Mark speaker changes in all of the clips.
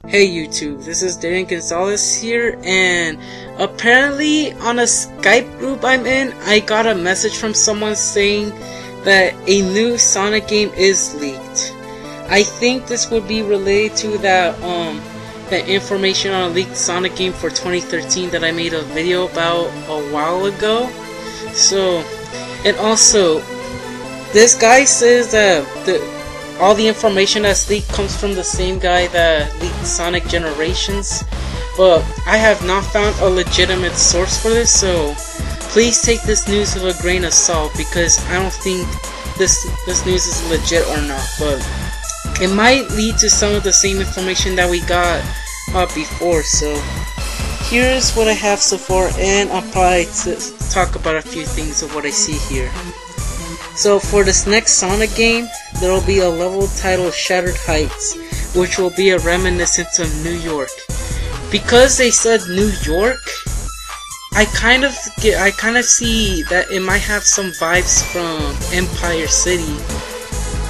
Speaker 1: Hey YouTube, this is Darren Gonzalez here, and apparently on a Skype group I'm in, I got a message from someone saying that a new Sonic game is leaked. I think this would be related to that information on a leaked Sonic game for 2013 that I made a video about a while ago. So, and also, this guy says that all the information that's leaked comes from the same guy that leaked Sonic Generations, but I have not found a legitimate source for this, so please take this news with a grain of salt, because I don't think this news is legit or not, but it might lead to some of the same information that we got before. So here's what I have so far, and I'll probably talk about a few things of what I see here. So for this next Sonic game, there will be a level titled Shattered Heights, which will be a reminiscence of New York. Because they said New York, I kind of see that it might have some vibes from Empire City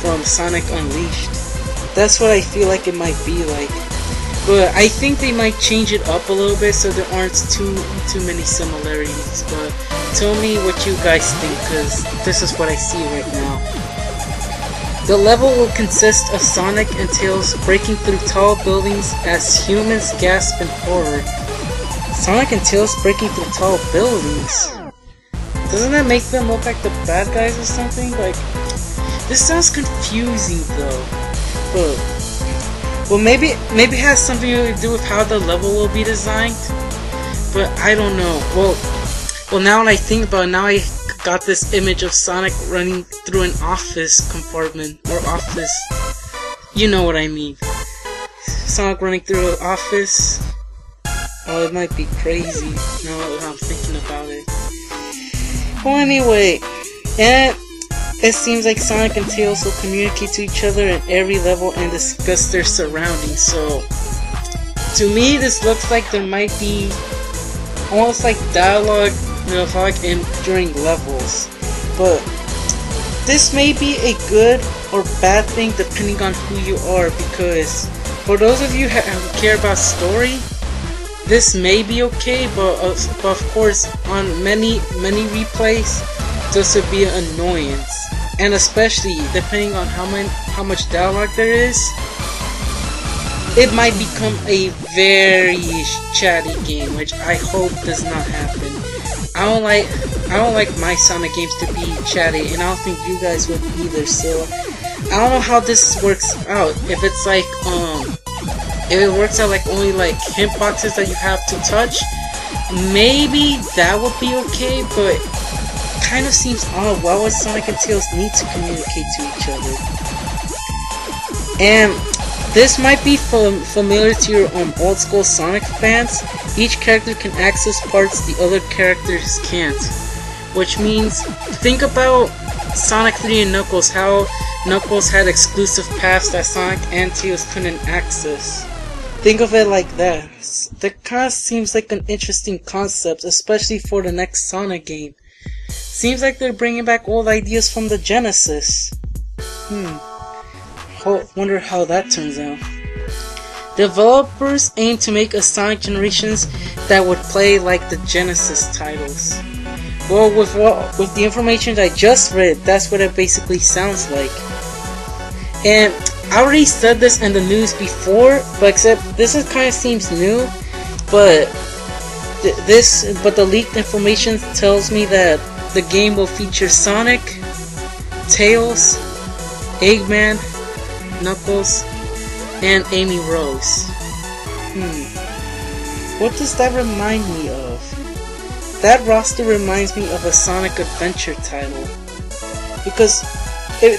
Speaker 1: from Sonic Unleashed. That's what I feel like it might be like. But I think they might change it up a little bit so there aren't too many similarities. But tell me what you guys think, because this is what I see right now. The level will consist of Sonic and Tails breaking through tall buildings as humans gasp in horror. Sonic and Tails breaking through tall buildings? Doesn't that make them look like the bad guys or something? Like, this sounds confusing though. But well, maybe it has something to do with how the level will be designed, but I don't know. Well, now that I think about it, now I got this image of Sonic running through an office compartment, or office, you know what I mean. Sonic running through an office. Oh, it might be crazy now that I'm thinking about it. Well, anyway, and it seems like Sonic and Tails will communicate to each other in every level and discuss their surroundings. So, to me, this looks like there might be almost like dialogue, during levels. But this may be a good or bad thing depending on who you are, because for those of you who care about story, this may be okay, but of course on many replays this would be an annoyance. And especially depending on how much dialogue there is, it might become a very chatty game, which I hope does not happen. I don't like my Sonic games to be chatty, and I don't think you guys would either. So I don't know how this works out. If it's like if it works out like only like hint boxes that you have to touch, maybe that would be okay, but kind of seems odd. Why would Sonic and Tails need to communicate to each other? And this might be familiar to your old school Sonic fans. Each character can access parts the other characters can't, which means, think about Sonic 3 and Knuckles, how Knuckles had exclusive paths that Sonic and Tails couldn't access. Think of it like that. That kind of seems like an interesting concept, especially for the next Sonic game. Seems like they're bringing back old ideas from the Genesis. Wonder how that turns out. Developers aim to make a Sonic Generations that would play like the Genesis titles. Well, with the information that I just read, that's what it basically sounds like. And I already said this in the news before, but except this kind of seems new. But the leaked information tells me that the game will feature Sonic, Tails, Eggman, Knuckles, and Amy Rose. What does that remind me of? That roster reminds me of a Sonic Adventure title. Because,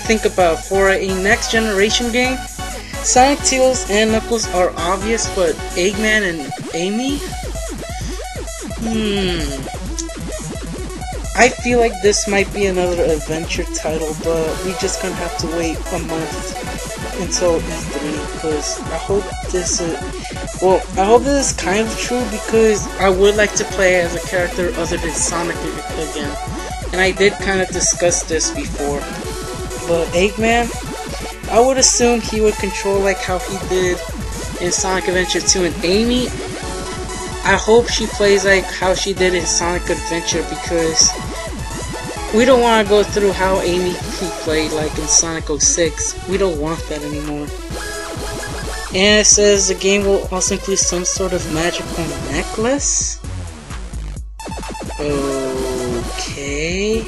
Speaker 1: think about it, for a next generation game, Sonic, Tails, and Knuckles are obvious, but Eggman and Amy? I feel like this might be another adventure title, but we just gonna have to wait a month until E3, because I hope this is kind of true, because I would like to play as a character other than Sonic again, and I did kind of discuss this before. But Eggman, I would assume he would control like how he did in Sonic Adventure 2, and Amy, I hope she plays like how she did in Sonic Adventure, because we don't want to go through how Amy played like in Sonic 06. We don't want that anymore. And it says the game will also include some sort of magical necklace. Okay.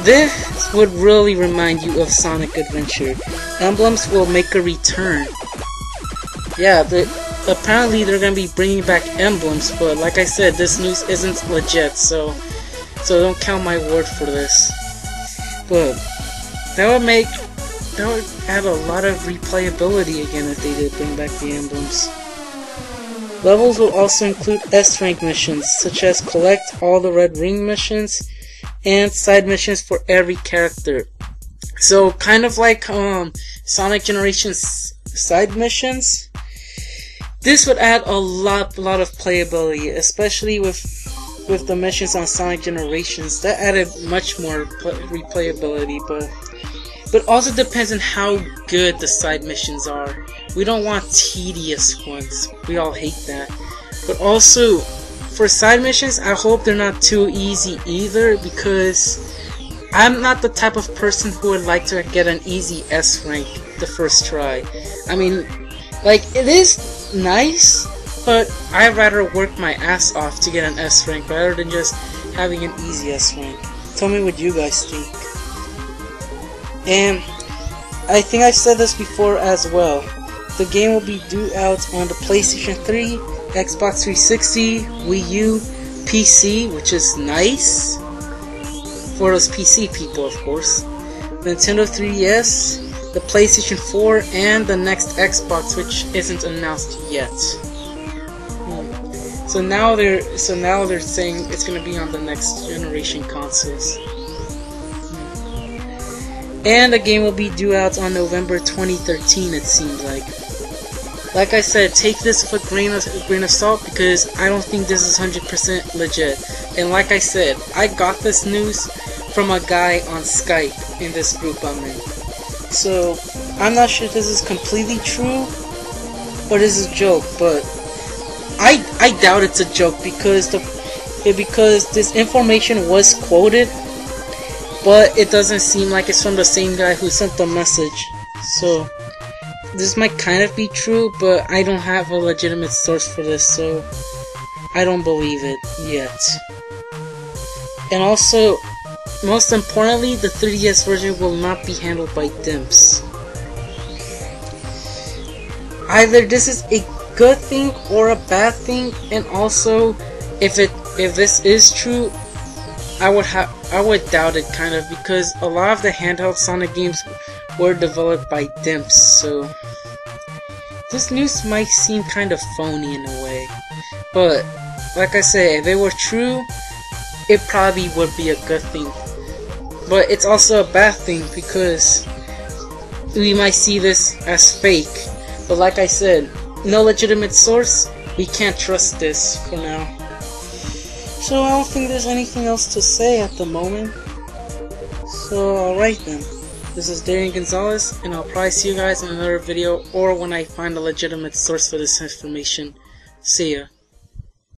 Speaker 1: This would really remind you of Sonic Adventure. Emblems will make a return. Yeah, apparently they're gonna be bringing back emblems, but like I said, this news isn't legit, so don't count my word for this. But that would add a lot of replayability again if they did bring back the emblems. Levels will also include S-rank missions, such as collect all the red ring missions and side missions for every character. So kind of like Sonic Generations side missions. This would add a lot of playability, especially with the missions on Sonic Generations. That added much more replayability, but also depends on how good the side missions are. We don't want tedious ones. We all hate that. But also, for side missions, I hope they're not too easy either, because I'm not the type of person who would like to get an easy S rank the first try. I mean, like, it is nice, but I'd rather work my ass off to get an S rank rather than just having an easy S rank. Tell me what you guys think. And I think I've said this before as well. The game will be due out on the PlayStation 3, Xbox 360, Wii U, PC, which is nice for those PC people, of course, Nintendo 3DS, the PlayStation 4, and the next Xbox, which isn't announced yet. So now they're saying it's gonna be on the next generation consoles. And the game will be due out on November 2013, it seems like. Like I said, take this with a grain of salt, because I don't think this is 100% legit. And like I said, I got this news from a guy on Skype in this group I'm in. So, I'm not sure if this is completely true, or this is a joke, but I doubt it's a joke, because this information was quoted, but it doesn't seem like it's from the same guy who sent the message. So this might kind of be true, but I don't have a legitimate source for this, so I don't believe it yet. And also, most importantly, the 3DS version will not be handled by dimps. Either this is a good thing or a bad thing, and also, if this is true, I would doubt it, kind of, because a lot of the handheld Sonic games were developed by dimps, so this news might seem kind of phony in a way. But like I say, if it were true, it probably would be a good thing. But it's also a bad thing, because we might see this as fake. But like I said, no legitimate source, we can't trust this for now. So I don't think there's anything else to say at the moment. So alright then. This is Darian Gonzalez, and I'll probably see you guys in another video, or when I find a legitimate source for this information. See ya.